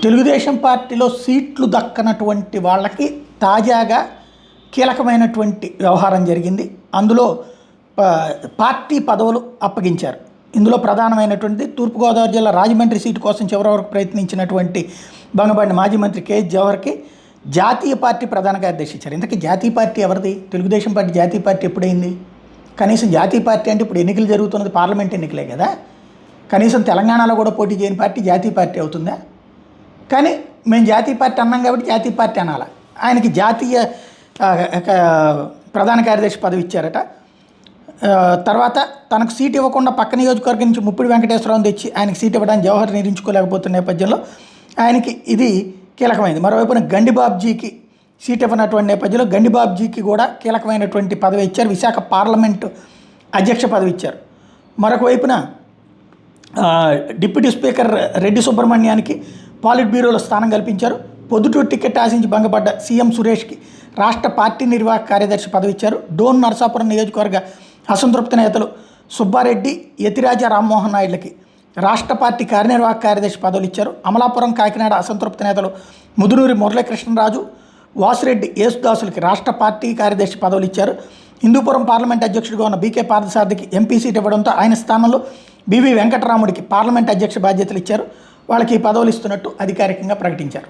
తెలుగుదేశం పార్టీలో సీట్లు దక్కనటువంటి వాళ్ళకి తాజాగా కీలకమైనటువంటి వ్యవహారం జరిగింది. అందులో పార్టీ పదవులు అప్పగించారు. ఇందులో ప్రధానమైనటువంటిది తూర్పుగోదావరి జిల్లా రాజమండ్రి సీటు కోసం చివరి వరకు ప్రయత్నించినటువంటి బంగబండి మాజీ మంత్రి కేఎస్ జవహర్కి జాతీయ పార్టీ ప్రధాన కార్యదర్శి ఇచ్చారు. ఇంతకీ జాతీయ పార్టీ ఎవరిది? తెలుగుదేశం పార్టీ జాతీయ పార్టీ ఎప్పుడైంది? కనీసం జాతీయ పార్టీ అంటే ఇప్పుడు ఎన్నికలు జరుగుతున్నది పార్లమెంట్ ఎన్నికలే కదా. కనీసం తెలంగాణలో కూడా పోటీ చేయని పార్టీ జాతీయ పార్టీ అవుతుందా? కానీ మేము జాతీయ పార్టీ అన్నాం కాబట్టి జాతీయ పార్టీ అనాలి. ఆయనకి జాతీయ ప్రధాన కార్యదర్శి పదవి ఇచ్చారట. తర్వాత తనకు సీట్ ఇవ్వకుండా పక్క నియోజకవర్గం నుంచి ముప్పిడి వెంకటేశ్వరరావుని తెచ్చి ఆయనకి సీట్ ఇవ్వడానికి జవహర్ నిరించుకోలేకపోతున్న నేపథ్యంలో ఆయనకి ఇది కీలకమైంది. మరోవైపున గండిబాబ్జీకి సీట్ ఇవ్వనటువంటి నేపథ్యంలో గండిబాబ్జీకి కూడా కీలకమైనటువంటి పదవి ఇచ్చారు. విశాఖ పార్లమెంటు అధ్యక్ష పదవి ఇచ్చారు. మరొక వైపున డిప్యూటీ స్పీకర్ రెడ్డి సుబ్రహ్మణ్యానికి పాలిట్ బ్యూరోలో స్థానం కల్పించారు. పొద్దుటూరు టికెట్ ఆశించి భంగపడ్డ సీఎం సురేష్కి రాష్ట్ర పార్టీ నిర్వాహక కార్యదర్శి పదవి ఇచ్చారు. డోన్ నరసాపురం నియోజకవర్గ అసంతృప్త నేతలు సుబ్బారెడ్డి, యతిరాజా రామ్మోహన్ నాయుడులకి రాష్ట్ర పార్టీ కార్యనిర్వాహక కార్యదర్శి పదవులు ఇచ్చారు. అమలాపురం, కాకినాడ అసంతృప్త నేతలు ముదునూరి మురళీకృష్ణరాజు, వాసిరెడ్డి యేసుదాసులకి రాష్ట్ర పార్టీ కార్యదర్శి పదవులు ఇచ్చారు. హిందూపురం పార్లమెంట్ అధ్యక్షుడిగా ఉన్న బీకే పార్థసారథికి ఎంపీ సీట్ ఇవ్వడంతో ఆయన స్థానంలో బివి వెంకటరాముడికి పార్లమెంట్ అధ్యక్ష బాధ్యతలు ఇచ్చారు. వాళ్ళకి ఈ పదవులు ఇస్తున్నట్టు అధికారికంగా ప్రకటించారు.